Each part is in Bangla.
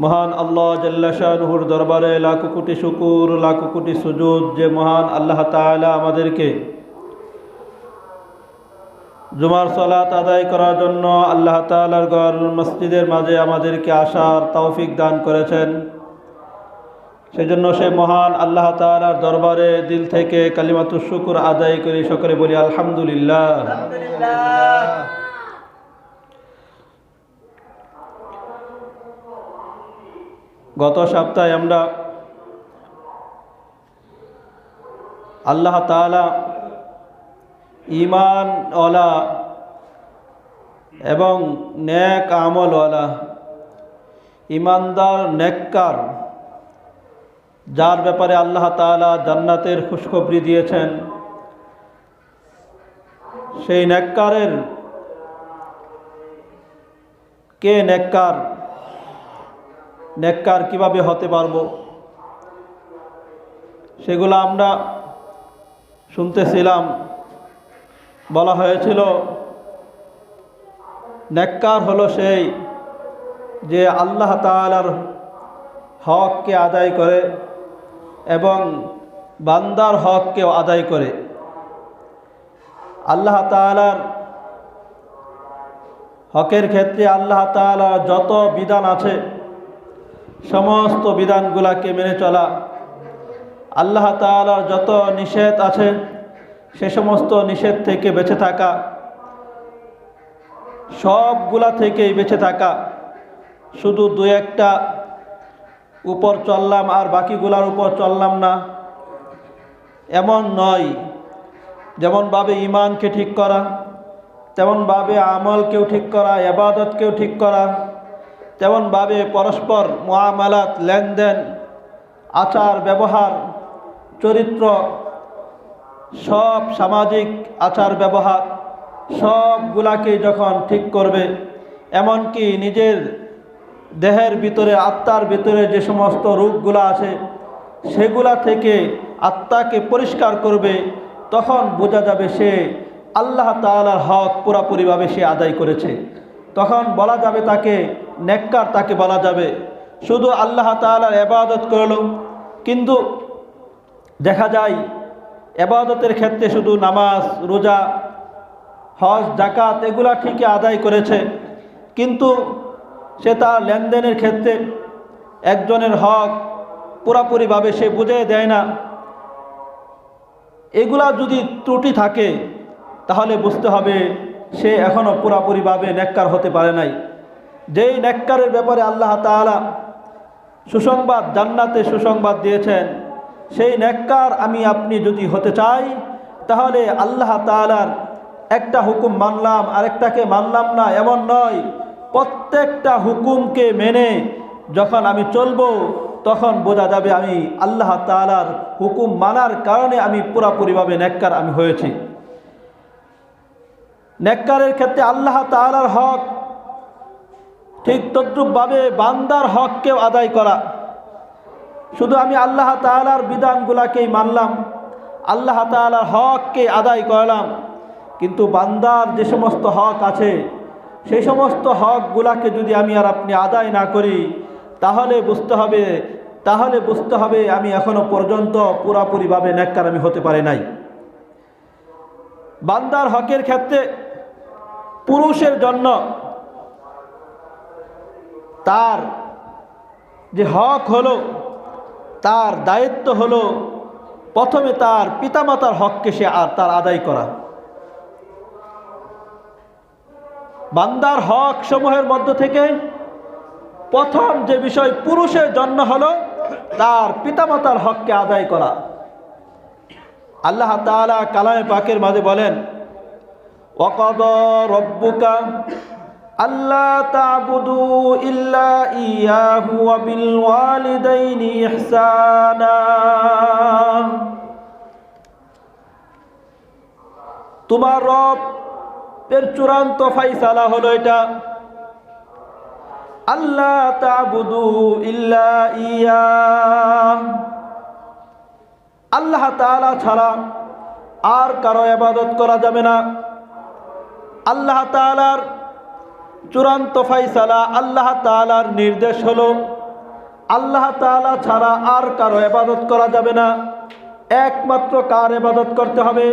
মহান আল্লাহ জাল্লা শানুহুর দরবারে লাখো কোটি শুকুর, লাখো কোটি সুজুদ যে মহান আল্লাহ তাআলা আমাদেরকে জুমার সালাত আদায় করার জন্য আল্লাহ তাআলার ঘর মসজিদের মাঝে আমাদেরকে আসার তৌফিক দান করেছেন। সেজন্য সে মহান আল্লাহ তাআলার দরবারে দিল থেকে কালিমাতুশ শুকর আদায় করি, সকলে বলি আলহামদুলিল্লাহ। গত সপ্তাহে আমরা আল্লাহ তাআলা ঈমানওয়ালা এবং নেক আমলওয়ালা, ঈমানদার নেককার, যার ব্যাপারে আল্লাহ তাআলা জান্নাতের খুশখবরি দিয়েছেন, সেই নেককারের কে নেককার, নেককার কিভাবে হতে পারবো, সেগুলো আমরা শুনতেছিলাম। বলা হয়েছিল নেককার হলো সেই যে আল্লাহ তাআলার হককে আদায় করে এবং বান্দার হককেও আদায় করে। আল্লাহ তাআলার হকের ক্ষেত্রে আল্লাহ তাআলার যত বিধান আছে সমস্ত বিধানগুলোকে মেনে চলা, আল্লাহ তাআলার যত নিষেধ আছে সে সমস্ত নিষেধ থেকে বেঁচে থাকা, সবগুলা থেকেই বেঁচে থাকা। শুধু দু একটা উপর চললাম আর বাকিগুলার উপর চললাম না, এমন নয়। যেমনভাবে ঈমানকে ঠিক করা, তেমনভাবে আমলকেও ঠিক করা, ইবাদতকেও ঠিক করা, তেমনভাবে পরস্পর মুআমালাত, লেনদেন, আচার ব্যবহার, চরিত্র, সব সামাজিক আচার ব্যবহার সবগুলাকে যখন ঠিক করবে, এমনকি নিজের দেহের ভিতরে, আত্মার ভিতরে যে সমস্ত রোগগুলো আছে সেগুলা থেকে আত্মাকে পরিষ্কার করবে, তখন বোঝা যাবে সে আল্লাহ তাআলার হক পুরোপুরিভাবে সে আদায় করেছে। তখন বলা যাবে তাকে নেককার, তাকে বলা যাবে। শুধু আল্লাহ তাআলার ইবাদত করলো, কিন্তু দেখা যায় ইবাদতের ক্ষেত্রে শুধু নামাজ, রোজা, হজ, যাকাত এগুলা ঠিকই আদায় করেছে, কিন্তু সে তার লেনদেনের ক্ষেত্রে একজনের হক পুরোপুরিভাবে সে বুঝে দেয় না। এগুলা যদি ত্রুটি থাকে তাহলে বুঝতে হবে সে এখনও পুরোপুরিভাবে নেককার হতে পারে নাই। যেই নেককারের ব্যাপারে আল্লাহ তাআলা সুসংবাদ, জান্নাতে সুসংবাদ দিয়েছেন, সেই নেককার আমি আপনি যদি হতে চাই তাহলে আল্লাহ তাআলার একটা হুকুম মানলাম আরেকটাকে মানলাম না এমন নয়। প্রত্যেকটা হুকুমকে মেনে যখন আমি চলবো তখন বোঝা যাবে আমি আল্লাহ তাআলার হুকুম মানার কারণে আমি পুরোপুরিভাবে নেককার আমি হয়েছি। নেককারের ক্ষেত্রে আল্লাহ তাআলার হক ঠিক তদ্রূপভাবে বান্দার হককেও আদায় করা। শুধু আমি আল্লাহ তাআলার বিধানগুলাকেই মানলাম, আল্লাহ তাআলার হককে আদায় করলাম, কিন্তু বান্দার যে সমস্ত হক আছে সেই সমস্ত হকগুলাকে যদি আমি আর আপনি আদায় না করি তাহলে বুঝতে হবে আমি এখনো পর্যন্ত পুরোপুরিভাবে নেককার আমি হতে পারি নাই। বান্দার হকের ক্ষেত্রে পুরুষের জন্য তার যে হক হলো, তার দায়িত্ব হলো প্রথমে তার পিতামাতার হককে সে তার আদায় করা। বান্দার হক সমূহের মধ্য থেকে প্রথম যে বিষয় পুরুষের জন্য হলো তার পিতামাতার হককে আদায় করা। আল্লাহ তাআলা কালামে পাকের মাঝে বলেন, ওয়াকাদা রব্বুকা আল্লা তা'বুদু ইল্লা ইয়াহু ওয়া বিল ওয়ালিদাইনি ইহসানা। তোমার রবের চূড়ান্ত ফায়সালা হলো এটা, আল্লা তা'বুদু ইল্লা ইয়াহ, আল্লাহ তাআলা ছাড়া আর কারো ইবাদত করা যাবে না। আল্লাহ তাআলার চূড়ান্ত ফায়সালা, আল্লাহ তাআলার নির্দেশ হলো আল্লাহ তাআলা ছাড়া আর কারো ইবাদত করা যাবে না। একমাত্র কার ইবাদত করতে হবে?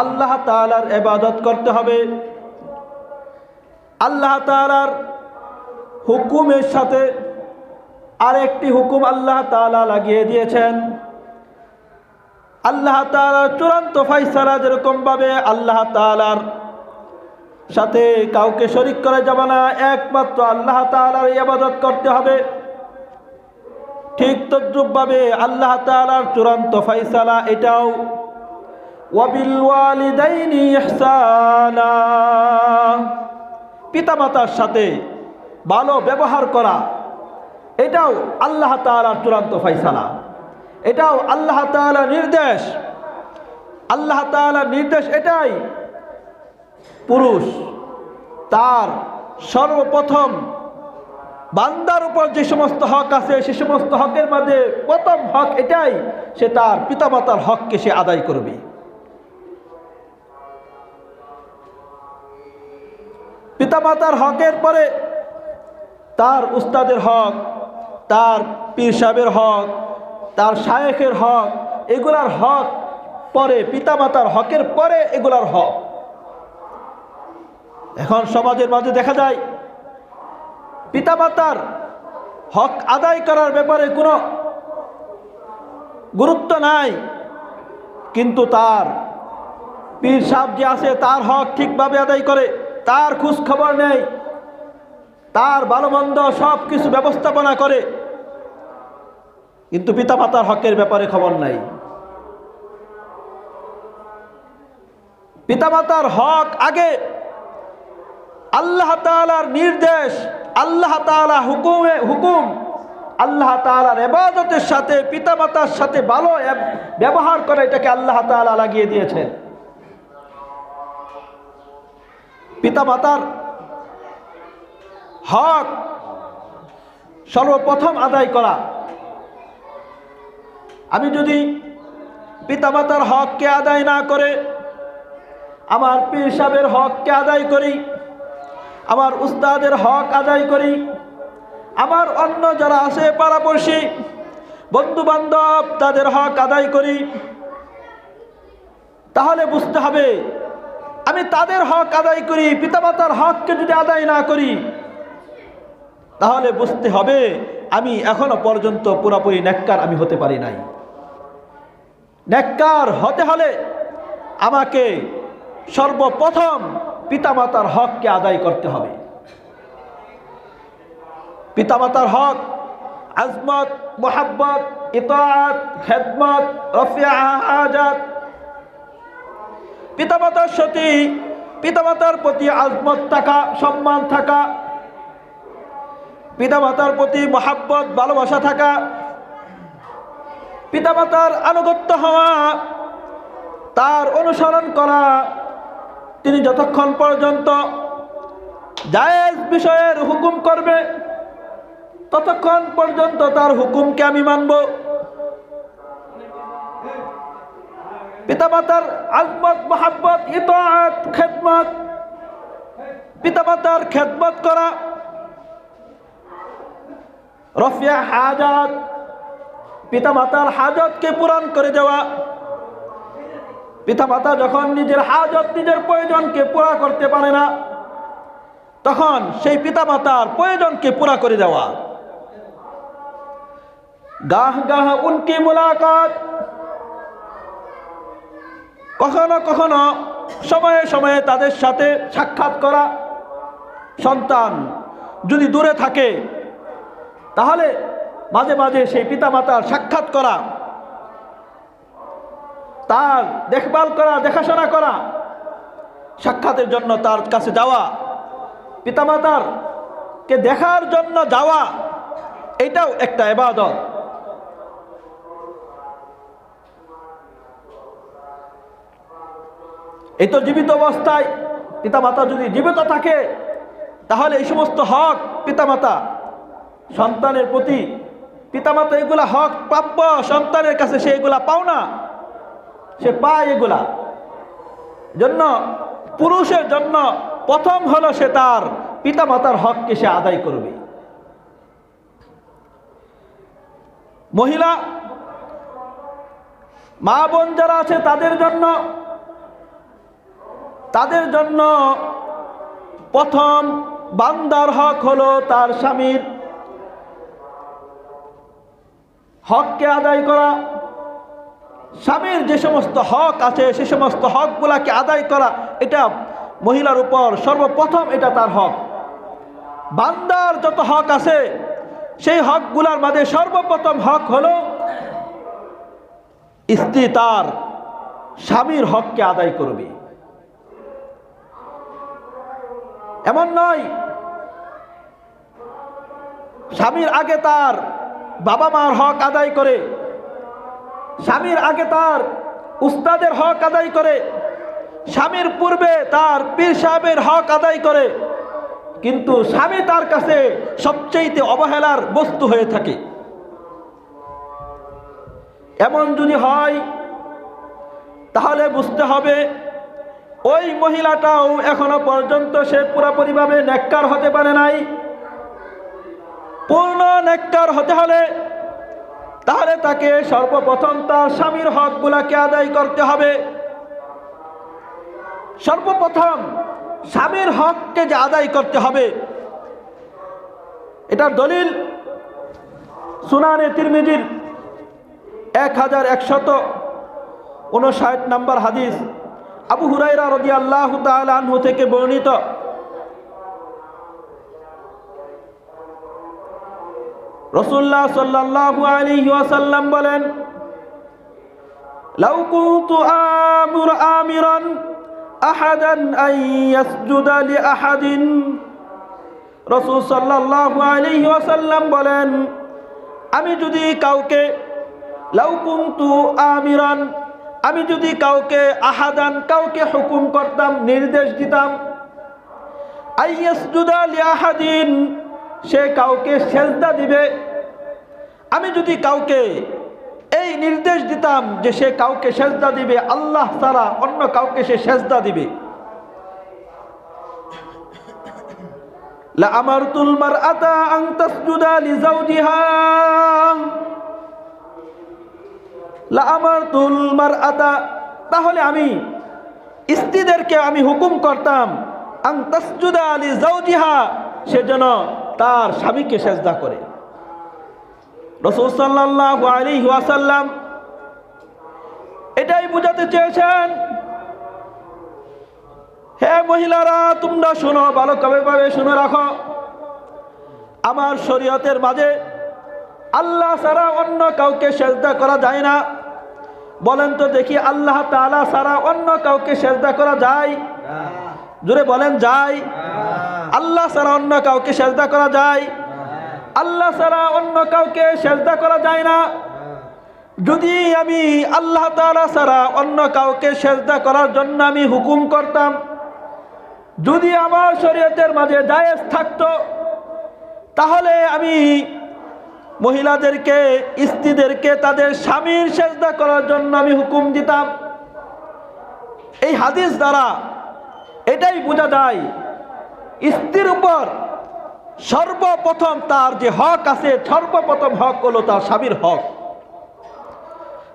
আল্লাহ তাআলার ইবাদত করতে হবে। আল্লাহ তাআলার হুকুমের সাথে আরেকটি হুকুম আল্লাহ তাআলা লাগিয়ে দিয়েছেন। আল্লাহ তাআলার চূড়ান্ত ফয়সালা যেরকম ভাবে আল্লাহ তাআলার সাথে কাউকে শরীক করা যাবে না, একমাত্র আল্লাহ তাআলার ইবাদত করতে হবে, ঠিক তদ্রূপভাবে আল্লাহ তাআলার চূড়ান্ত ফয়সালা এটাও ওয়াবিল ওয়ালিদাইনি ইহসানা, পিতামাতার সাথে ভালো ব্যবহার করা, এটাও আল্লাহ তাআলার চূড়ান্ত ফয়সালা, এটাও আল্লাহ তাআলার নির্দেশ। আল্লাহ তাআলার নির্দেশ এটাই, পুরুষ তার সর্বপ্রথম বান্দার উপর যে সমস্ত হক আছে সে সমস্ত হকের মধ্যে প্রথম হক এটাই, সে তার পিতামাতার হককে সে আদায় করবে। পিতামাতার হকের পরে তার উস্তাদের হক, তার পীর সাহেবের হক, তার শায়েখের হক, এগুলার হক পরে, পিতামাতার হকের পরে এগুলার হক। এখন সমাজের মাঝে দেখা যায় পিতামাতার হক আদায় করার ব্যাপারে কোনো গুরুত্ব নাই, কিন্তু তার পীর সাহেব যে আছে তার হক ঠিকভাবে আদায় করে, তার খোঁজ খবর নেই, তার ভালো মন্দ সব কিছু ব্যবস্থাপনা করে, কিন্তু পিতামাতার হকের ব্যাপারে খবর নাই। পিতামাতার হক আগে, আল্লাহ তাআলার নির্দেশ, আল্লাহ তাআলা হুকুম, আল্লাহ তাআলার ইবাদতের সাথে পিতামাতার সাথে ভালো ব্যবহার করে, এটাকে আল্লাহ তাআলা লাগিয়ে দিয়েছেন। পিতামাতার হক সর্বপ্রথম আদায় করা। আমি যদি পিতামাতার হককে আদায় না করে আমার পীর সাহেবের হককে আদায় করি, আমার উস্তাদের হক আদায় করি, আমার অন্য যারা আছে পাড়াপড়শি বন্ধু বান্ধব তাদের হক আদায় করি, তাহলে বুঝতে হবে আমি তাদের হক আদায় করি, পিতামাতার হককে যদি আদায় না করি তাহলে বুঝতে হবে আমি এখনো পর্যন্ত পুরোপুরি নেককার আমি হতে পারি নাই। নেককার হতে হলে আমাকে সর্বপ্রথম পিতামাতার হককে আদায় করতে হবে। পিতামাতার হক আজমত, মোহাব্বত, ইতাআত, খেদমত, রফিয়া হাজাত, পিতামাতার প্রতি আজমত থাকা, সম্মান থাকা, পিতামাতার প্রতি মোহাব্বত, ভালোবাসা থাকা, পিতামাতার আনুগত্য হওয়া, তার অনুসরণ করা, তিনি যতক্ষণ পর্যন্ত জায়েজ বিষয়ের হুকুম করবে ততক্ষণ পর্যন্ত তার হুকুমকে আমি মানব। পিতামাতার আজমত, মোহাব্বত, ইতাআত, খেদমত, পিতামাতার খেদমত করা, রফিয়া হাজাত, পিতামাতার হাজতকে পূরণ করে দেওয়া। পিতামাতা যখন নিজের হাজত, নিজের প্রয়োজনকে পুরা করতে পারে না তখন সেই পিতামাতার প্রয়োজনকে পুরা করে দেওয়া। গাহ গাহ উনকি মুলাকাত, কখনো কখনো সময়ে সময়ে তাদের সাথে সাক্ষাৎ করা। সন্তান যদি দূরে থাকে তাহলে মাঝে মাঝে সেই পিতামাতার সাক্ষাৎ করা, তার দেখভাল করা, দেখাশোনা করা, সাক্ষাতের জন্য তার কাছে যাওয়া, পিতামাতার কে দেখার জন্য যাওয়া, এটাও একটা ইবাদত। এই তো জীবিত অবস্থায় পিতামাতা যদি জীবিত থাকে তাহলে এই সমস্ত হক পিতামাতা সন্তানের প্রতি, পিতামাতা এগুলা হক প্রাপ্য সন্তানের কাছে, সে এগুলা পাও না, সে পায় এগুলা। জন্য পুরুষের জন্য প্রথম হলো সে তার পিতামাতার হককে সে আদায় করবে। মহিলা মা বোন যারা আছে তাদের জন্য প্রথম বান্দার হক হলো তার স্বামীর হককে আদায় করা। স্বামীর যে সমস্ত হক আছে সে সমস্ত হকগুলাকে আদায় করা, এটা মহিলার উপর সর্বপ্রথম, এটা তার হক। বান্দার যত হক আছে সেই হকগুলার মাঝে সর্বপ্রথম হক হলো স্ত্রী তার স্বামীর হককে আদায় করবে। এমন নয় স্বামীর আগে তার বাবা মার হক আদায় করে, স্বামীর আগে তার উস্তাদের হক আদায় করে, স্বামীর পূর্বে তার পীর সাহেবের হক আদায় করে, কিন্তু স্বামী তার কাছে সবচেয়ে অবহেলার বস্তু হয়ে থাকে। এমন যদি হয় তাহলে বুঝতে হবে ওই মহিলাটাও এখনো পর্যন্ত সে পুরোপুরিভাবে নেককার হতে পারে নাই। পূর্ণ নেককার হতে হলে তাহলে তাকে সর্বপ্রথম তার স্বামীর হকগুলাকে আদায় করতে হবে। সর্বপ্রথম স্বামীর হককে যে আদায় করতে হবে, এটার দলিল সুনানে তিরমিজির 1159 নম্বর হাদিস, আবু হুরায়রা রাদিয়াল্লাহু তাআলা আনহু থেকে বর্ণিত। রাসূলুল্লাহ সাল্লাল্লাহু আলাইহি ওয়াসাল্লাম বলেন, লাউ কুনতু আমিরান আহাদান আন ইয়াসজুদা লিআহাদিন। রাসূল সাল্লাল্লাহু আলাইহি ওয়াসাল্লাম বলেন, আমি যদি কাউকে, লাউ কুনতু আমিরান, আমি যদি কাউকে, আহাদান কাউকে হুকুম করতাম, নির্দেশ দিতাম, আন ইয়াসজুদা লিআহাদিন সে কাউকে সেজদা দিবে, আমি যদি কাউকে এই নির্দেশ দিতাম যে সে কাউকে সেজদা দিবে, আল্লাহ ছাড়া অন্য কাউকে সে সেজদা দিবে, লা আমারতুল মারআতা আন তাসজুদা লিজাওজিহা, লা আমারতুল মারআতা তাহলে আমি স্ত্রীদেরকে আমি হুকুম করতাম, আন তাসজুদা লিজাওজিহা সে যেন তার স্বামীকে সেজদা করে। রাসূল সাল্লাল্লাহু আলাইহি ওয়াসাল্লাম এটাই বোঝাতে চেয়েছেন, হে মহিলারা তোমরা শোনো, ভালোভাবে শুনে রাখো, আমার শরীয়তের মাঝে আল্লাহ ছাড়া অন্য কাউকে সেজদা করা যায় না। বলেন তো দেখি, আল্লাহ তাআলা ছাড়া অন্য কাউকে সেজদা করা যায়? জোরে বলেন, যায়? আল্লাহ ছাড়া অন্য কাউকে সেজদা করা যায়? আল্লাহ ছাড়া অন্য কাউকে সেজদা করা যায় না। যদি আমি আল্লাহ তাআলা ছাড়া অন্য কাউকে সেজদা করার জন্য আমি হুকুম করতাম, যদি আমার শরীয়তের মাঝে জায়েজ থাকতো, তাহলে আমি মহিলাদেরকে, স্ত্রীদেরকে তাদের স্বামীর সেজদা করার জন্য আমি হুকুম দিতাম। এই হাদিস দ্বারা এটাই বোঝা যায়, স্ত্রীর উপর সর্বপ্রথম তার যে হক আছে, সর্বপ্রথম হক হলো তার স্বামীর হক।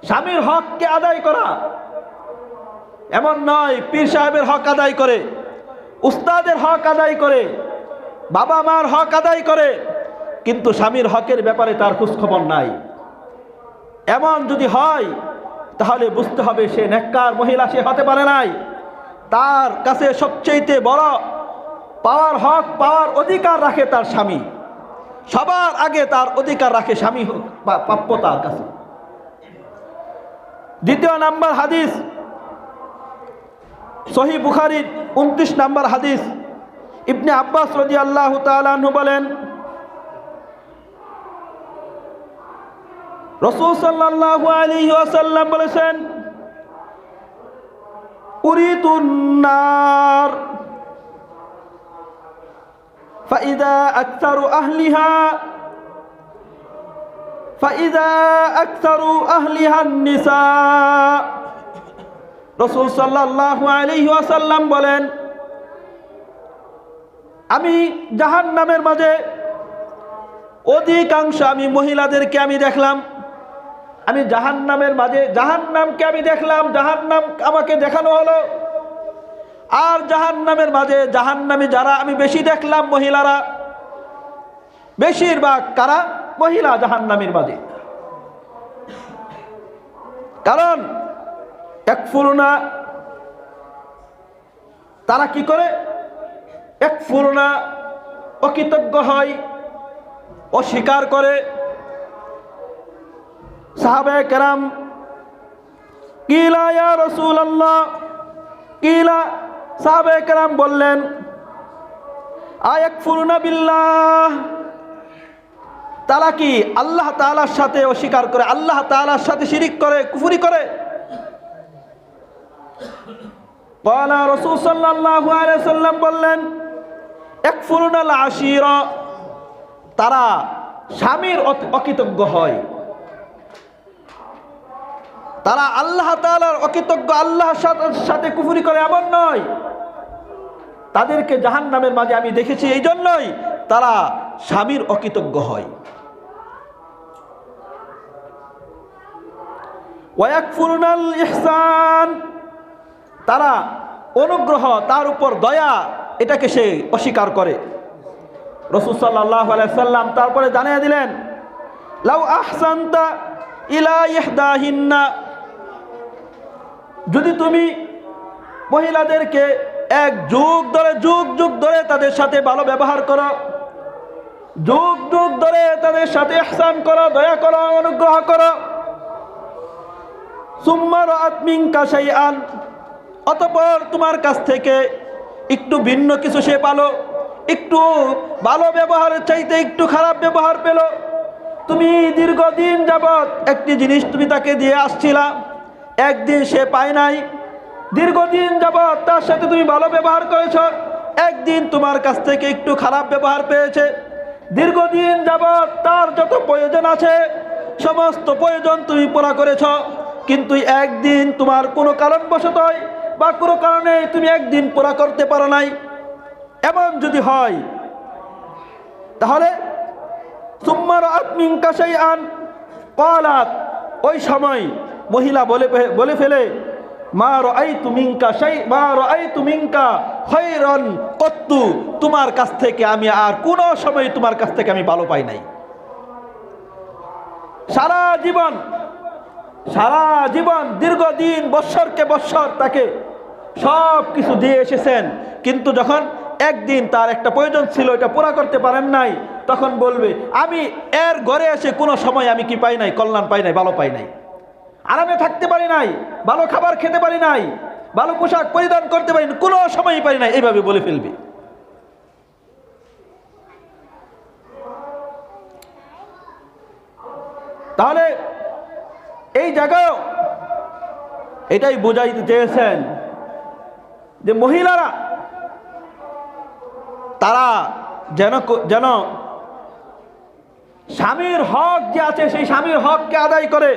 স্বামীর হককে আদায় করা, এমন নয় পীর সাহেবের হক আদায় করে, উস্তাদের হক আদায় করে, বাবা মার হক আদায় করে, কিন্তু স্বামীর হকের ব্যাপারে তার খোঁজখবর নাই। এমন যদি হয় তাহলে বুঝতে হবে সে নেককার মহিলা, সে হতে পারে নাই। তার কাছে সবচেয়ে বড় পাওয়ার হক, পাওয়ার অধিকার রাখে তার স্বামী। সবার আগে তার অধিকার রাখে স্বামী, প্রাপ্য তার কাছে। দ্বিতীয় নাম্বার হাদিস, সহিহ বুখারীর 29 নম্বর হাদিস, ইবনে আব্বাস রাদিয়াল্লাহু তাআলা আনহু বলেন, রাসূল সাল্লাল্লাহু আলাইহি ওয়াসাল্লাম বলেছেন, উরিতুন নার ফাইদা আকসারু আহলিহা নিসা। রাসূল সাল্লাল্লাহু আলাইহি ওয়াসাল্লাম বলেন, আমি জাহান্নামের মাঝে অধিকাংশ আমি মহিলাদেরকে আমি দেখলাম, আমি জাহান্নামের মাঝে জাহান্নামকে আমি দেখলাম, জাহান্নাম আমাকে দেখানো হলো। আর জাহান্নামের মাঝে জাহান্নামী যারা আমি বেশি দেখলাম মহিলারা, বেশিরভাগ কারা? মহিলা জাহান্নামীর মাঝে। কারণ একফুরুনা, তারা কি করে? একফুরুনা, অকৃতজ্ঞ হয়, অস্বীকার করে। সাহাবায়ে কেরাম কিলা ইয়া রাসূলুল্লাহ, কিলা, সাহাবায়ে কেরাম বললেন আয়াকফুরুনা বিল্লাহ, তারা কি আল্লাহ তাআলার সাথে অস্বীকার করে, আল্লাহ তাআলার সাথে শিরিক করে, কুফরি করে? ক্বালা রাসূল সাল্লাল্লাহু আলাইহি ওয়াসাল্লাম বললেন ইয়াকফুরুনাল আশীরা, তারা স্বামীর অকৃতজ্ঞ হয়। তারা আল্লাহ তাআলার অকৃতজ্ঞ, আল্লাহর সাথে কুফরি করে এমন নয়। তাদেরকে জাহান্নামের মাঝে আমি দেখেছি, এই জন্যই তারা স্বামীর অকৃতজ্ঞ হয়। ওয়ায়াকফুরুনাল ইহসান, তারা অনুগ্রহ, তার উপর দয়া, এটাকে সে অস্বীকার করে। রাসূল সাল্লাল্লাহু আলাইহি সাল্লাম তারপরে জানিয়ে দিলেন লাউ আহসানতা ইলা ইহদাহিন্না, যদি তুমি মহিলাদেরকে এক যুগ ধরে তাদের সাথে ভালো ব্যবহার করো, যুগ ধরে তাদের সাথে ইহসান করো, দয়া করো, অনুগ্রহ করো, সুম্মা রাআত মিনকা শাইআন, অতঃপর তোমার কাছ থেকে একটু ভিন্ন কিছু সে পালো, একটু ভালো ব্যবহারের চাইতে একটু খারাপ ব্যবহার পেল। তুমি দীর্ঘদিন যাবৎ একটি জিনিস তুমি তাকে দিয়ে আসছিলা, একদিন সে পায় নাই। দীর্ঘদিন যাবৎ তার সাথে তুমি ভালো ব্যবহার করেছ, একদিন তোমার কাছ থেকে একটু খারাপ ব্যবহার পেয়েছে। দীর্ঘদিন যাবৎ তার যত প্রয়োজন আছে সমস্ত প্রয়োজন তুমি পুরা করেছ, কিন্তু একদিন তোমার কোনো কারণবশত বা কোনো কারণে তুমি একদিন পুরা করতে পারো নাই। এমন যদি হয় তাহলে সুম্মা রাআত মিনকা শাইআন ক্বালাত, ওই সময় মহিলা বলে ফেলে মা রাআইতু মিনকা খায়রান কত্তু, তোমার কাছ থেকে আমি আর কোনো সময় তোমার কাছ থেকে আমি ভালো পাই নাই। সারা জীবন দীর্ঘদিন বৎসরকে বৎসর তাকে সব কিছু দিয়ে এসেছেন, কিন্তু যখন একদিন তার একটা প্রয়োজন ছিল এটা পুরা করতে পারেন নাই, তখন বলবে আমি এর ঘরে এসে কোনো সময় আমি কি পাই নাই? কল্যাণ পাই নাই, ভালো পাই নাই, আরামে থাকতে পারি নাই, ভালো খাবার খেতে পারি নাই, ভালো পোশাক পরিধান করতে পারি, কোনো সময়ই পারি নাই, এইভাবে বলে ফেলবে। তাহলে এই জায়গায় এটাই বোঝাইতে চেয়েছেন যে মহিলারা তারা যেন স্বামীর হক যে আছে সেই স্বামীর হককে আদায় করে,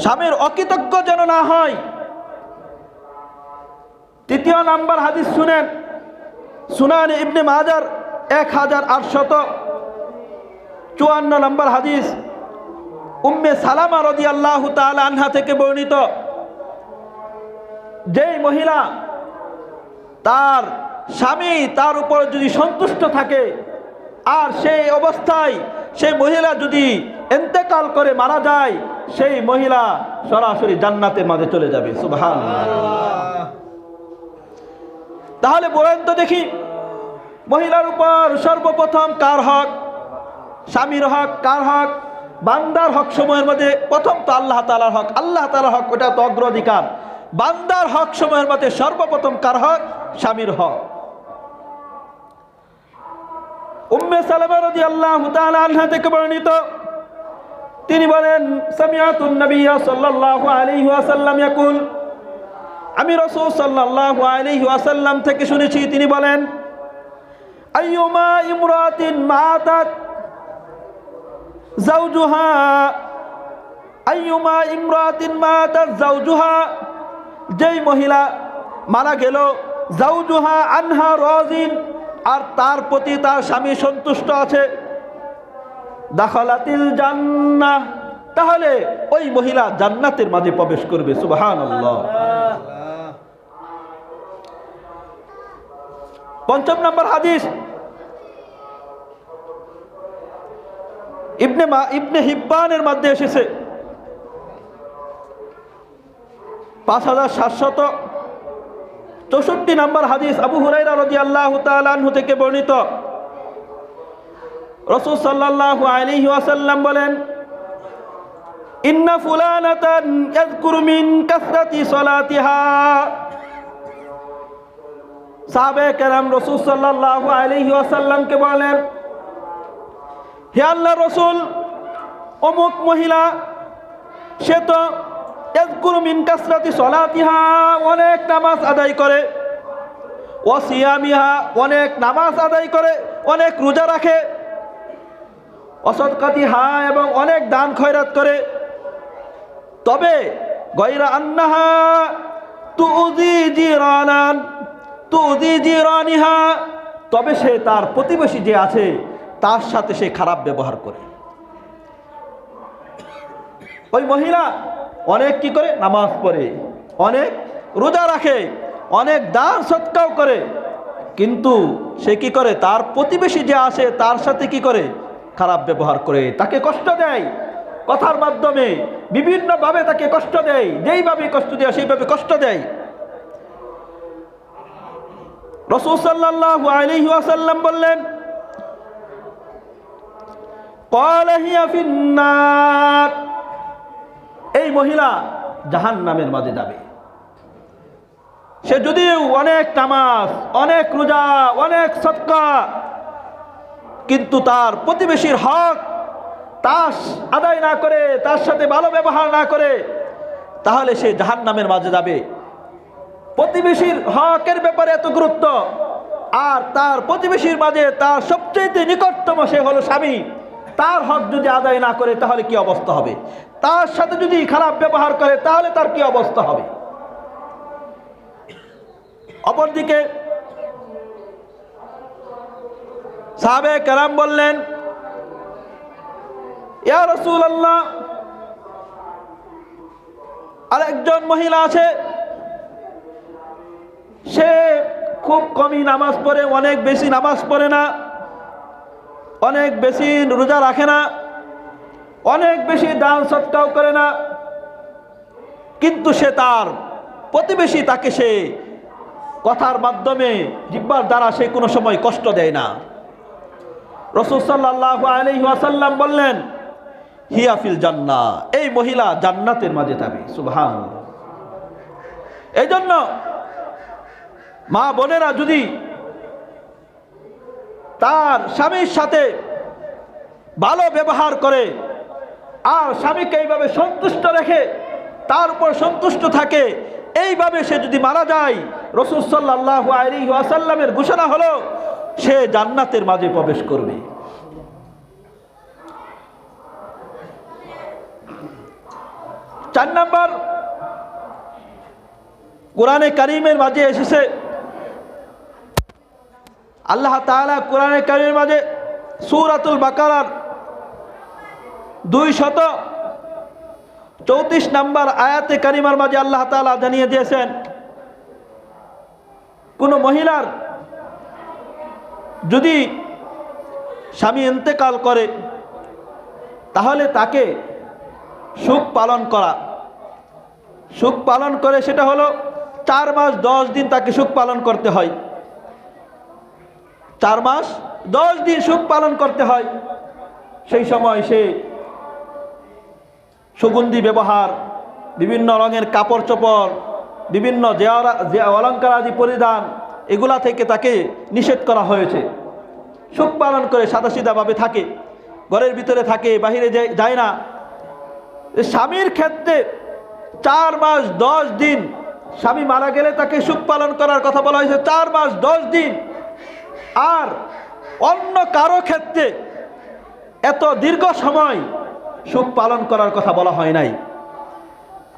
স্বামীর অকৃতজ্ঞ যেন না হয়। তৃতীয় নাম্বার হাদিস শুনেন, সুনান ইবনে মাজার 1854 নম্বর হাদিস, উম্মে সালামা রাদিয়াল্লাহু তাআলা আনহা থেকে বর্ণিত। যেই মহিলা তার স্বামী তার উপর যদি সন্তুষ্ট থাকে আর সেই অবস্থায় সেই মহিলা যদি ইন্তেকাল করে মারা যায়, সেই মহিলা সরাসরি জান্নাতের মাঝে চলে যাবে। সুবহানাল্লাহ। তাহলে বলেন তো দেখি, মহিলার উপর সর্বপ্রথম কার হক? স্বামীর হক। কার হক? বান্দার হক সময়ের মধ্যে প্রথম তো আল্লাহ তাআলার হক। আল্লাহ তাআলার হক ওটা তো অগ্রাধিকার। বান্দার হক সময়ের মধ্যে সর্বপ্রথম কার হক? স্বামীর হক। উম্মে সালামা রাদিয়াল্লাহু তাআলা আনহা থেকে বর্ণিত, তিনি বলেন সামিআতুন নাবিয়্য সাল্লাল্লাহু আলাইহি ওয়াসাল্লাম ইয়াকুল, আমি রাসূল সাল্লাল্লাহু আলাইহি ওয়াসাল্লাম থেকে শুনেছি তিনি বলেন আইয়ুমা ইমরাতিন মাতাত জাওজুহা, আইয়ুমা ইমরাতিন মাতাত জাওজুহা, যেই মহিলা মারা গেল জাওজুহা আনহা রাজিন, আর তার প্রতি তার স্বামী সন্তুষ্ট আছে, দাখালাতিল জান্নাহ, তাহলে ওই মহিলা জান্নাতের মাঝে প্রবেশ করবে। সুবহানাল্লাহ। ৫ম নম্বর হাদিস, ইবনে হিব্বানের মধ্যে এসেছে 5764 নম্বর হাদিস, আবু হুরায়রা রাদিয়াল্লাহু তাআলা আনহু থেকে বর্ণিত। রাসূল সাল্লাল্লাহু আলাইহি ওয়াসাল্লাম বলেন, ইন্না ফুলানাতান ইয়াযকুরু মিন কাসরাতি সালাতিহা। সাহাবায়ে কেরাম রাসূল সাল্লাল্লাহু আলাইহি ওয়াসাল্লামকে বলেন, হে আল্লাহর রাসূল, অমুক মহিলা সে তো ইয়াযকুরু মিন কাসরাতি সালাতিহা, অনেক নামাজ আদায় করে, ওয়া সিয়ামিহা, অনেক নামাজ আদায় করে, অনেক রোজা রাখে, ওয়া সাদকাতিহা, এবং অনেক দান খয়রাত করে, তবে গায়রা আন্নাহা তুযি জিরানিহা, তবে সে তার প্রতিবেশী যে আছে তার সাথে সে খারাপ ব্যবহার করে। ওই মহিলা অনেক কি করে? নামাজ পড়ে, অনেক রোজা রাখে, অনেক দান সৎকাও করে, কিন্তু সে কি করে? তার প্রতিবেশী যে আছে তার সাথে কি করে? খারাপ ব্যবহার করে, তাকে কষ্ট দেয়, কথার মাধ্যমে বিভিন্নভাবে তাকে কষ্ট দেয়, যেইভাবে কষ্ট দেয় সেইভাবে কষ্ট দেয়। রাসূল সাল্লাল্লাহু আলাইহি ওয়াসাল্লাম বললেন, ক্বালা হিয়া ফিন্নার, এই মহিলা জাহান্নামের মাঝে যাবে। সে যদিও অনেক নামাজ, অনেক রোজা, অনেক সদকা, কিন্তু তার প্রতিবেশীর হক তার আদায় না করে, তার সাথে ভালো ব্যবহার না করে, তাহলে সে জাহান্নামের মাঝে যাবে। প্রতিবেশীর হকের ব্যাপারে এত গুরুত্ব, আর তার প্রতিবেশীর মাঝে তার সবচেয়ে নিকটতম সে হলো স্বামী, তার হক যদি আদায় না করে তাহলে কি অবস্থা হবে? তার সাথে যদি খারাপ ব্যবহার করে তাহলে তার কি অবস্থা হবে? অপরদিকে সাহাবে কেরাম বললেন, ইয়া রাসূলুল্লাহ, আরেকজন মহিলা আছে, সে খুব কমই নামাজ পড়ে, অনেক বেশি নামাজ পড়ে না, অনেক বেশি রোজা রাখে না, অনেক বেশি দান সৎকাও করে না, কিন্তু সে তার প্রতিবেশী, তাকে সে কথার মাধ্যমে, জিহ্বার দ্বারা সে কোনো সময় কষ্ট দেয় না। রাসূল সাল্লাল্লাহু আলাইহি ওয়াসাল্লাম বললেন, হিয়া ফিল জান্নাহ, এই মহিলা জান্নাতের মাঝে যাবে। সুবহানাল্লাহ। এই জন্য মা বোনেরা যদি তার স্বামীর সাথে ভালো ব্যবহার করে আর স্বামীকে এইভাবে সন্তুষ্ট রেখে তার উপর সন্তুষ্ট থাকে, এইভাবে সে যদি মারা যায়, রাসূল সাল্লাল্লাহু আলাইহি ওয়াসাল্লামের ঘোষণা হলো সে জান্নাতের মাঝে প্রবেশ করবে। চার নম্বর, কোরআনে কারীমের মাঝে এসেছে, আল্লাহ তাআলা কোরআনে কারীমের মাঝে সূরাতুল বাকারার 234 নম্বর আয়াতে কারিমার মাঝে আল্লাহ তাআলা জানিয়ে দিয়েছেন, কোন মহিলার যদি স্বামী ইন্তেকাল করে তাহলে তাকে সুখ পালন করা, সুখ পালন করে সেটা হলো 4 মাস 10 দিন তাকে সুখ পালন করতে হয়। 4 মাস 10 দিন সুখ পালন করতে হয়। সেই সময় সে সুগন্ধি ব্যবহার, বিভিন্ন রঙের কাপড় চোপড়, বিভিন্ন অলঙ্কার আদি পরিধান, এগুলা থেকে তাকে নিষেধ করা হয়েছে। সুখ পালন করে সাদাসিধাভাবে থাকে, ঘরের ভিতরে থাকে, বাহিরে যায় না। স্বামীর ক্ষেত্রে 4 মাস 10 দিন, স্বামী মারা গেলে তাকে সুখ পালন করার কথা বলা হয়েছে 4 মাস 10 দিন। আর অন্য কারো ক্ষেত্রে এত দীর্ঘ সময় সুখ পালন করার কথা বলা হয় নাই।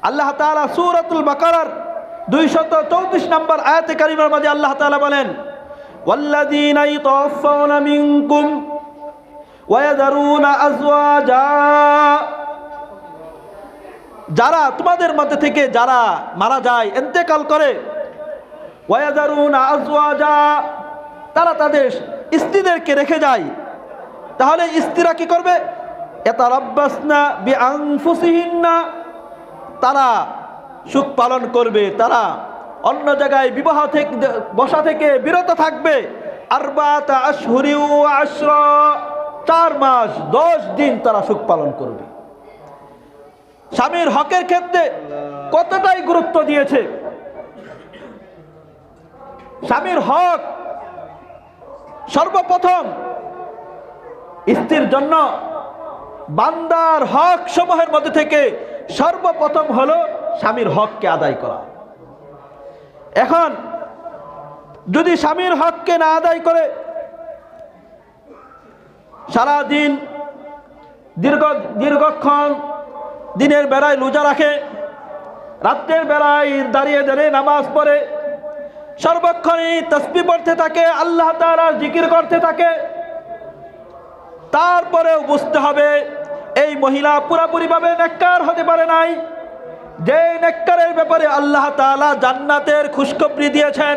আল্লাহ তাআলা সূরাতুল বাকারার 234 নম্বর আয়াতে কারিমার মাঝে আল্লাহ তাআলা বলেন, ওয়াল্লাযীনা ইয়াতাওয়াফাউনা মিনকুম ওয়ায়াযারুনা আযওয়াজা, যারা তোমাদের মধ্যে থেকে যারা মারা যায়, ইন্তেকাল করে, ওয়ায়াযারুনা আযওয়াজা, তারা তাদের স্ত্রীদেরকে রেখে যায়, তাহলে স্ত্রীরা কি করবে? ইয়াতারাব্বাসনা বিআনফুসিহিন্না, তারা সুখ পালন করবে, তারা অন্য জায়গায় বিবাহ থেকে বসা থেকে বিরত থাকবে। আরবাতা আশহুরি ওয়া আশরা, 4 মাস 10 দিন তারা সুখ পালন করবে। স্বামীর হকের ক্ষেত্রে কতটাই গুরুত্ব দিয়েছে। স্বামীর হক সর্বপ্রথম স্ত্রীর জন্য বান্দার হক সমূহের মধ্যে থেকে সর্বপ্রথম হলো স্বামীর হককে আদায় করা। এখন যদি স্বামীর হককে না আদায় করে, সারা দিন দীর্ঘক্ষণ দিনের বেলায় রোজা রাখে, রাত্রের বেলায় দাঁড়িয়ে দাঁড়িয়ে নামাজ পড়ে, সর্বক্ষণই তাসবিহ পড়তে থাকে, আল্লাহ তাআলার জিকির করতে থাকে, তারপরেও বুঝতে হবে এই মহিলা পুরোপুরিভাবে নেককার হতে পারে নাই। যে নেককারের ব্যাপারে আল্লাহ তাআলা জান্নাতের খুশখবরি দিয়েছেন,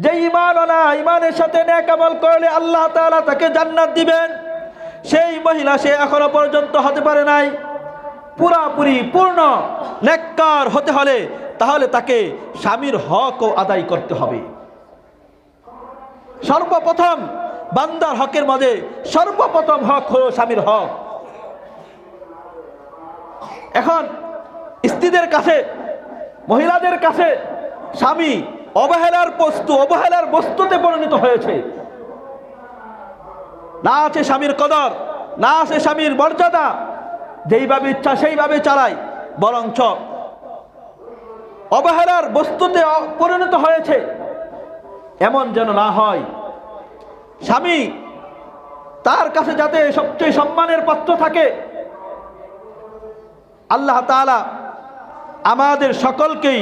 যে ঈমানওয়ালা ঈমানের সাথে নেক আমল করলে আল্লাহ তাআলা তাকে জান্নাত দিবেন, সেই মহিলা সে এখনো পর্যন্ত হতে পারে নাই। পুরাপুরি পূর্ণ নেককার হতে হলে তাহলে তাকে স্বামীর হকও আদায় করতে হবে। সর্বপ্রথম বান্দার হকের মাঝে সর্বপ্রথম হক হলো স্বামীর হক। এখন স্ত্রীদের কাছে, মহিলাদের কাছে স্বামী অবহেলার বস্তুতে পরিণত হয়েছে। না আছে স্বামীর কদর, না আছে স্বামীর মর্যাদা, যেইভাবে ইচ্ছা সেইভাবে চালায়, বরঞ্চ অবহেলার বস্তুতে পরিণত হয়েছে। এমন যেন না হয়। স্বামী তার কাছে যাতে সবচেয়ে সম্মানের পাত্র থাকে। আল্লাহ তাআলা আমাদের সকলকেই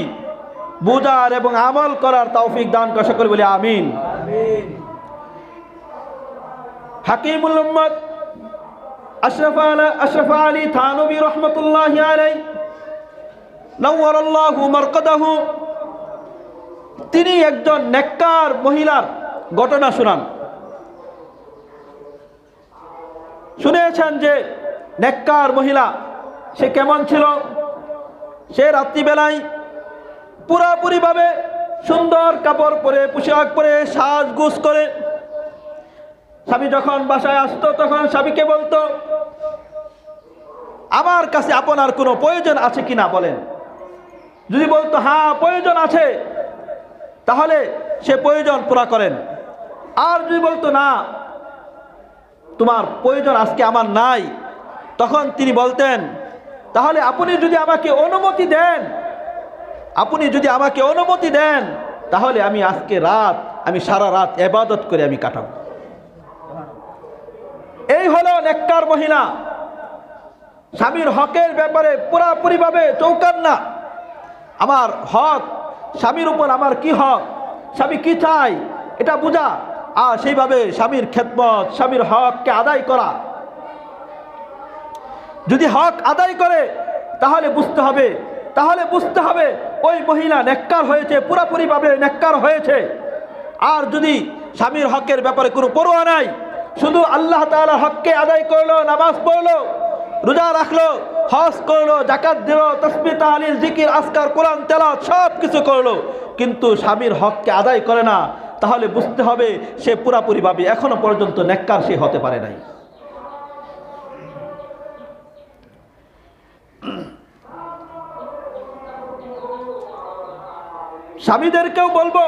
বুঝার এবং আমল করার তৌফিক দান করে, সকলে বলি আমিন। হাকিমুল উম্মত আশরাফ আলী থানবী রহমতুল্লাহি আলাইহি নওয়ারাল্লাহু মারকাদাহু, তিনি একজন নেককার মহিলার ঘটনা শুনেছেন যে নেককার মহিলা সে কেমন ছিল। সে রাত্রিবেলায় পুরাপুরিভাবে সুন্দর কাপড় পরে, পোশাক পরে, সাজগোজ করে স্বামী যখন বাসায় আসতো তখন স্বামীকে বলতো, আমার কাছে আপনার কোনো প্রয়োজন আছে কিনা বলেন। যদি বলতো হ্যাঁ প্রয়োজন আছে, তাহলে সে প্রয়োজন পুরা করেন। আর যদি বলতো না তোমার প্রয়োজন আজকে আমার নাই, তখন তিনি বলতেন তাহলে আপনি যদি আমাকে অনুমতি দেন, তাহলে আমি আমি সারা রাত ইবাদত করে আমি কাটাবো। এই হলো নেককার মহিলা। স্বামীর হকের ব্যাপারে পুরাপুরিভাবে চৌকান্না। আমার হক, স্বামীর উপর আমার কি হক, স্বামী কি চাই এটা বোঝা, আর সেইভাবে স্বামীর খেদমত, স্বামীর হককে আদায় করা। যদি হক আদায় করে তাহলে বুঝতে হবে ওই মহিলা নেককার হয়েছে, পুরাপুরিভাবে নেককার হয়েছে। আর যদি স্বামীর হকের ব্যাপারে কোনো পরোয়া নাই, শুধু আল্লাহ তাআলার হককে আদায় করলো, নামাজ পড়লো, রোজা রাখলো, হজ করলো, যাকাত দিল, তাসবিহ তাহলিল জিকির আজকার কোরআন তেলাওয়াত সব কিছু করলো, কিন্তু স্বামীর হককে আদায় করে না, তাহলে বুঝতে হবে সে পুরাপুরিভাবে এখনো পর্যন্ত নেককার সে হতে পারে নাই। স্বামীদেরকেও বলবো,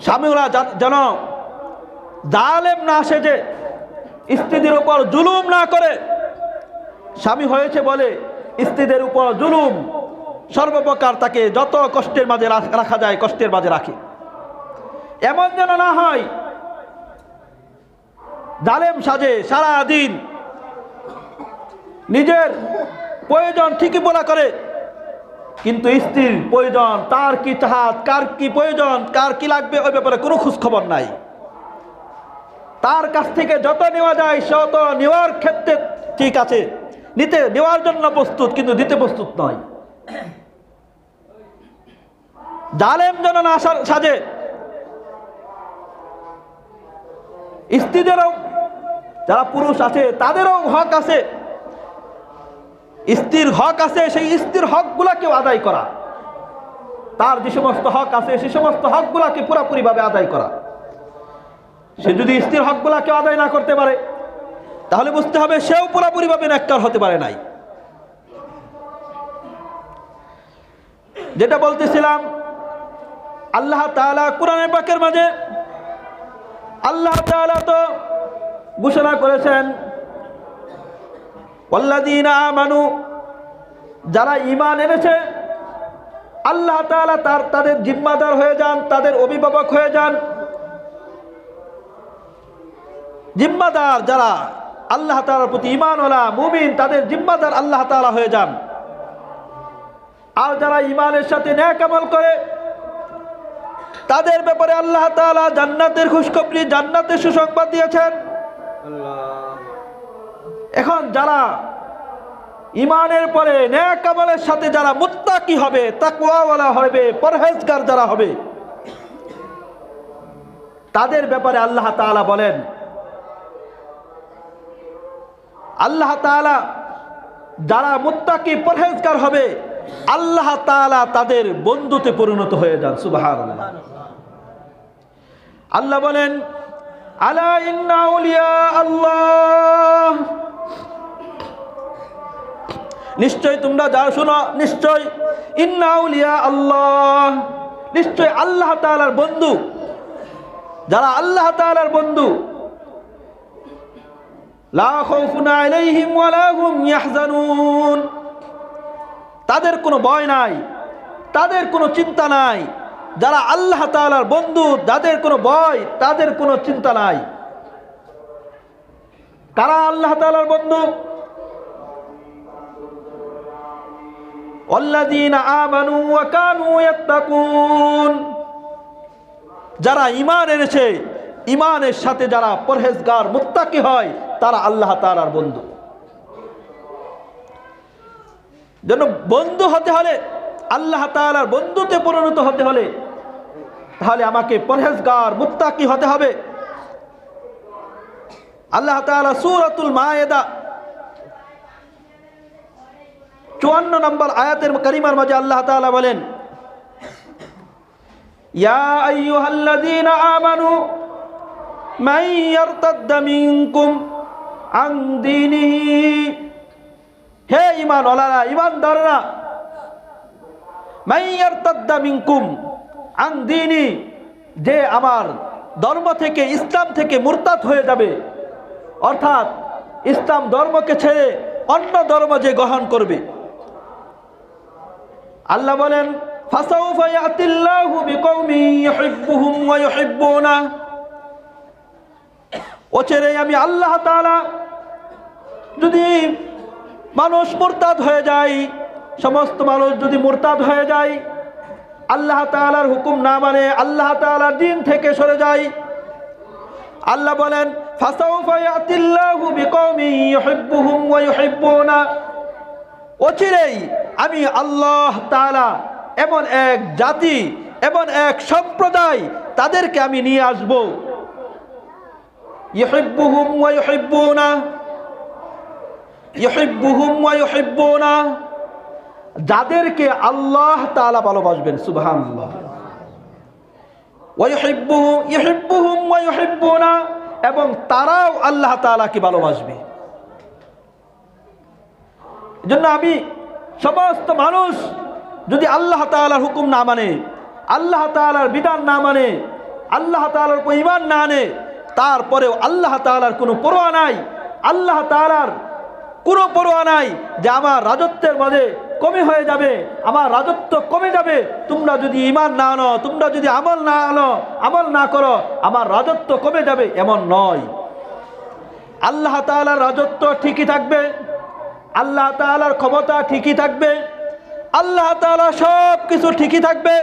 স্বামীরা যেন জালেম না সেজে স্ত্রীদের উপর জুলুম না করে। স্বামী হয়েছে বলে স্ত্রীদের উপর জুলুম, সর্বপ্রকার তাকে যত কষ্টের মাঝে রাখা যায় কষ্টের মাঝে রাখে। এমন যেন না হয় জালেম সাজে সারা দিন নিজের প্রয়োজন ঠিকই বলা করে, কিন্তু স্ত্রীর প্রয়োজন, তার কি চাহাত, কার কি প্রয়োজন, কার কি লাগবে ওই ব্যাপারে কোনো খোঁজ খবর নাই। তার কাছ থেকে যত নেওয়া যায় তত নেওয়ার ক্ষেত্রে ঠিক আছে, নেওয়ার জন্য প্রস্তুত, কিন্তু দিতে প্রস্তুত নয়। জালেম যেন না সাজে। স্ত্রীদেরও, যারা পুরুষ আছে তাদেরও হক আছে, স্ত্রীর হক আছে, সেই স্ত্রীর হকগুলাকেও আদায় করা। তার যে সমস্ত হক আছে সেই সমস্ত হকগুলাকে পুরোপুরিভাবে আদায় করা। সে যদি স্ত্রীর হকগুলাকে আদায় না করতে পারে তাহলে বুঝতে হবে সেও পুরোপুরিভাবে নেককার হতে পারে নাই। যেটা বলতেছিলাম, আল্লাহ তাআলা কোরআনে পাকের মাঝে আল্লাহ তাআলা তো ঘোষণা করেছেন, ওয়াল্লাযীনা আমানু, যারা ঈমান এনেছে আল্লাহ তাআলা তাদের জিম্মাদার হয়ে যান, তাদের অভিভাবক হয়ে যান। জিম্মাদার যারা আল্লাহ তাআলার প্রতি ঈমানওয়ালা মুমিন, তাদের জিম্মাদার আল্লাহ তাআলা হয়ে যান। আর যারা ঈমানের সাথে নেক আমল করে তাদের ব্যাপারে আল্লাহ তাআলা জান্নাতের খুশখবরি, জান্নাতের সুসংবাদ দিয়েছেন। এখন যারা ঈমানের পরে নেক আমলের সাথে যারা মুত্তাকি হবে, তাকওয়াওয়ালা হবে, পরহেজগার যারা হবে, তাদের ব্যাপারে আল্লাহ তাআলা বলেন, আল্লাহ তাআলা যারা মুত্তাকি পরহেজগার হবে আল্লাহ তাআলা তাদের বন্ধুতে পরিণত হয়ে যান। সুবহানাল্লাহ। আল্লাহ বলেন, আলা ইন্না আউলিয়া আল্লাহ, নিশ্চয় তোমরা যা শোনো, নিশ্চয় ইন্না আউলিয়া আল্লাহ, নিশ্চয় আল্লাহ তাআলার বন্ধু, যারা আল্লাহ তাআলার বন্ধু, লা খাউফুন আলাইহিম ওয়া লা হুম ইয়াহজানুন, তাদের কোনো ভয় নাই, তাদের কোনো চিন্তা নাই। যারা আল্লাহ তাআলার বন্ধু যাদের কোনো ভয়, তাদের কোনো চিন্তা নাই। কারা আল্লাহ তাআলার বন্ধু? ওয়াল্লাযীনা আমানু ওয়া কানু ইয়াত্তাকুন, যারা ঈমান এনেছে, ঈমানের সাথে যারা পরহেজগার মুত্তাকি হয় তারা আল্লাহ তাআলার বন্ধু। যেন বন্ধু হতে হলে, আল্লাহ তাআলার বন্ধুতে পরিণত হতে হলে তাহলে আমাকে পরহেজগার মুত্তাকি হতে হবে। আল্লাহ তাআলা সূরাতুল মায়েদা 54 নম্বর আয়াতের কারিমার মাঝে আল্লাহ তাআলা বলেন, ইয়া আইয়ুহাল্লাযীনা আমানু মান ইয়ারতাদ্দা মিনকুম আন দীনিহি, হে ঈমানওয়ালারা, ঈমানদাররা, মান ইয়ারতাদ্দা মিনকুম আন দীনি, যে আমার ধর্ম থেকে, ইসলাম থেকে মুরতাদ হয়ে যাবে, অর্থাৎ ইসলাম ধর্মকে ছেড়ে অন্য ধর্ম যে গ্রহণ করবে। আল্লাহ বলেন, ফাসাউফা ইয়াতিল্লাহু বিকওমিন ইউহিব্বুহুম ওয়া ইউহিব্বুনা, অচিরে আমি আল্লাহ তাআলা যদি মানুষ মুরতাদ হয়ে যায়, সমস্ত মানুষ যদি মুরতাদ হয়ে যায়, আল্লাহ তাআলার হুকুম না মানে, আল্লাহ তাআলার দ্বীন থেকে সরে যায়, আল্লাহ বলেন, ফাসাউফা ইয়াতিল্লাহু বিকওমিন ইউহিব্বুহুম ওয়া ইউহিব্বুনা, অচিরেই আমি আল্লাহ তাআলা এমন এক জাতি, এমন এক সম্প্রদায়, তাদেরকে আমি নিয়ে আসব, ইউহিব্বুহুম ওয়া ইউহিব্বুনা, ইউহিব্বুহুম ওয়া ইউহিব্বুনা, যাদেরকে আল্লাহ তাআলা ভালোবাসবেন। সুবহানাল্লাহ। ওয়া ইউহিব্বুহুম ওয়া ইউহিব্বুনা, এবং তারাও আল্লাহ তাআলাকে ভালোবাসবে। এজন্য আমি সমস্ত মানুষ যদি আল্লাহ তাআলার হুকুম না মানে, আল্লাহ তাআলার বিধান না মানে, আল্লাহ তাআলার উপর ঈমান না আনে, তারপরেও আল্লাহ তাআলার কোনো পরোয়া নাই, আল্লাহ তাআলার কোনো পরোয়া নাই যে আমার রাজত্বের মাঝে কমে হয়ে যাবে, আমার রাজত্ব কমে যাবে তোমরা যদি ঈমান না আনো, তোমরা যদি আমল না আনো, আমল না করো, আমার রাজত্ব কমে যাবে, এমন নয়। আল্লাহ তাআলার রাজত্ব ঠিকই থাকবে, আল্লাহ তাআলার ক্ষমতা ঠিকই থাকবে, আল্লাহ তাআলা সব কিছু ঠিকই থাকবে।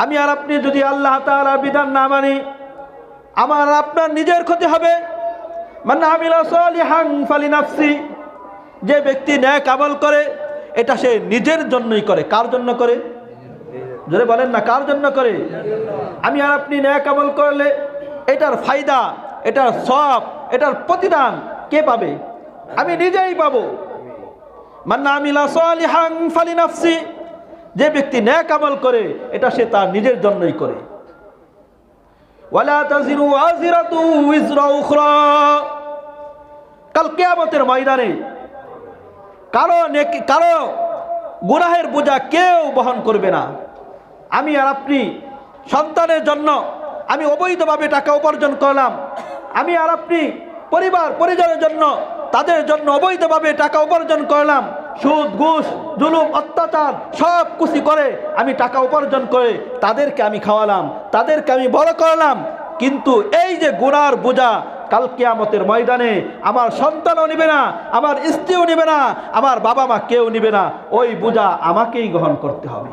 আমি আর আপনি যদি আল্লাহ তাআলার বিধান না মানি, আমার আপনার নিজের ক্ষতি হবে। মান আমিলা সালিহান ফালিনাফসি, যে ব্যক্তি নেক আমল করে এটা সে নিজের জন্যই করে। কার জন্য করে? জোরে বলেন না, কার জন্য করে? আমি আর আপনি নেক আমল করলে এটার ফায়দা, এটার সওয়াব, এটার প্রতিদান কে পাবে? আমি নিজেই পাবো। মান আমিলা সালিহান ফালিনাফসি, যে ব্যক্তি নেক আমল করে এটা সে তার নিজের জন্যই করে। ওয়ালা তাজিরু ওয়াজিরাতু উযরা উখরা, কাল কিয়ামতের ময়দানে কারো গুনাহের বোঝা কেউ বহন করবে না। আমি আর আপনি সন্তানের জন্য আমি অবৈধভাবে টাকা উপার্জন করলাম, আমি আর আপনি পরিবার পরিজনের জন্য তাদের জন্য অবৈধভাবে টাকা উপার্জন করলাম, সুদ ঘুষ জুলুম অত্যাচার সব কিছু করে আমি টাকা উপার্জন করে তাদেরকে আমি খাওয়ালাম, তাদেরকে আমি বড় করলাম, কিন্তু এই যে গুনার বোঝা কাল কিয়ামতের ময়দানে আমার সন্তানও নিবে না, আমার স্ত্রীও নিবে না, আমার বাবা মা কেউ নিবে না, ওই বোঝা আমাকেই গ্রহণ করতে হবে।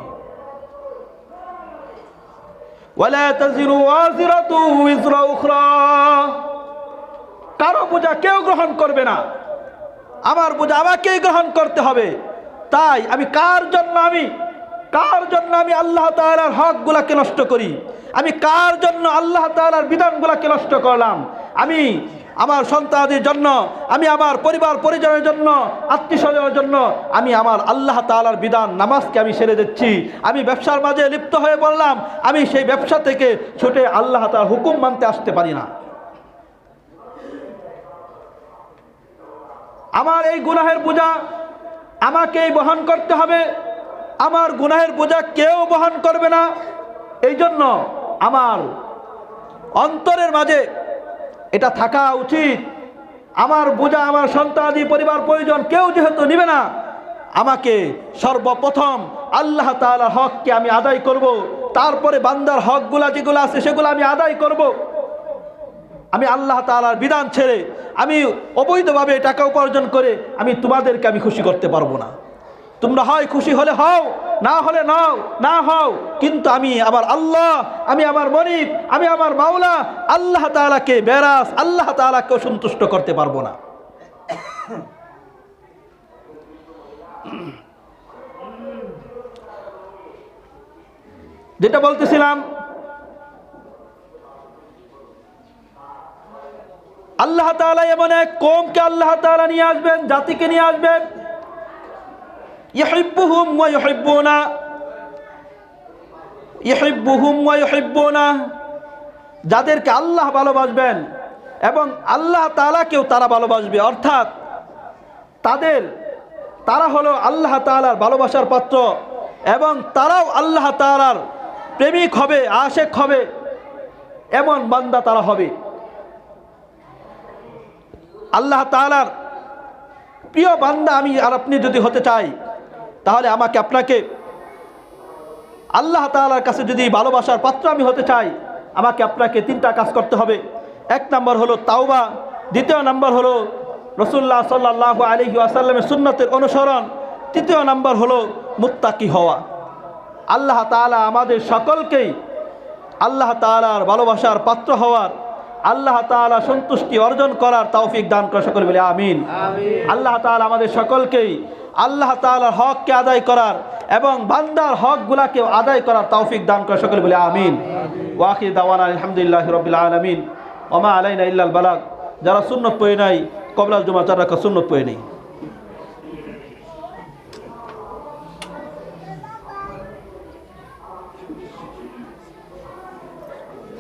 ওয়ালা তাজিরু ওয়াজিরাতু উযরা উখরা, কারো বোঝা কেউ গ্রহণ করবে না, আমার বোঝা আমাকেই গ্রহণ করতে হবে। তাই আমি কার জন্য আমি আল্লাহ তাআলার হকগুলাকে নষ্ট করি? আমি কার জন্য আল্লাহ তাআলার বিধানগুলাকে নষ্ট করলাম? আমি আমার সন্তানদের জন্য, আমি আমার পরিবার পরিজনের জন্য, আত্মীয় স্বজনের জন্য আমি আমার আল্লাহ তাআলার বিধান নামাজকে আমি ছেড়ে দিচ্ছি। আমি ব্যবসার মাঝে লিপ্ত হয়ে বললাম, আমি সেই ব্যবসা থেকে ছুটে আল্লাহ তাআলার হুকুম মানতে আসতে পারি না। আমার এই গুনাহের বোঝা আমাকেই বহন করতে হবে, আমার গুনাহের বোঝা কেউ বহন করবে না। এই জন্য আমার অন্তরের মাঝে এটা থাকা উচিত, আমার বোঝা আমার সন্তানাদি পরিবার পরিজন কেউ যেহেতু নিবে না, আমাকে সর্বপ্রথম আল্লাহ তাআলার হককে আমি আদায় করব, তারপরে বান্দার হকগুলা যেগুলো আছে সেগুলো আমি আদায় করব। আমি আল্লাহ তাআলার বিধান ছেড়ে আমি অবৈধভাবে টাকা উপার্জন করে আমি তোমাদেরকে আমি খুশি করতে পারবো না। তোমরা হয় খুশি হলে হও, না হলে নাও, না হও, কিন্তু আমি আমার আল্লাহ, আমি আমার মনিব, আমি আমার মাওলা আল্লাহ তাআলাকে বেরাস, আল্লাহ তাআলাকে সন্তুষ্ট করতে পারবো না। যেটা বলতেছিলাম, আল্লাহ তাআলা এমন এক কওমকে আল্লাহ তাআলা নিয়ে আসবেন, জাতিকে নিয়ে আসবেন, ইউহিব্বুহুম ওয়া ইউহিব্বুনা, ইউহিব্বুহুম ওয়া ইউহিব্বুনা, যাদেরকে আল্লাহ ভালোবাসবেন এবং আল্লাহ তাআলাকেও তারা ভালোবাসবে। অর্থাৎ তারা হলো আল্লাহ তাআলার ভালোবাসার পাত্র এবং তারাও আল্লাহ তাআলার প্রেমিক হবে, আশিক হবে, এমন বান্দা তারা হবে। আল্লাহ তাআলার প্রিয় বান্দা আমি আর আপনি যদি হতে চাই, তাহলে আমাকে আপনাকে আল্লাহ তাআলার কাছে যদি ভালোবাসার পাত্র আমি হতে চাই, আমাকে আপনাকে তিনটা কাজ করতে হবে। এক নম্বর হলো তাওবা, দ্বিতীয় নম্বর হলো রাসূলুল্লাহ সাল্লাল্লাহু আলাইহি ওয়াসাল্লামের সুন্নতের অনুসরণ, তৃতীয় নম্বর হলো মুত্তাকি হওয়া। আল্লাহ তাআলা আমাদের সকলকেই আল্লাহ তাআলার ভালোবাসার পাত্র হওয়ার, আল্লাহ তাআলা সন্তুষ্টি অর্জন করার তৌফিক দান করে, সকলে বলে আমিন। আল্লাহ তাআলা আমাদের সকলকেই আল্লাহ তাআলার হককে আদায় করার এবং বান্দার হকগুলাকে আদায় করার তৌফিক দান করে, সকলে বলে আমিন। ওয়া আখির দাওয়ানা আলহামদুলিল্লাহি রাব্বিল আলামিন ওয়া মা আলাইনা ইল্লাল বালাগ। যারা সুন্নত পড়ে নাই কবলাল জুমা 4 রাকাত সুন্নত পড়ে নেই।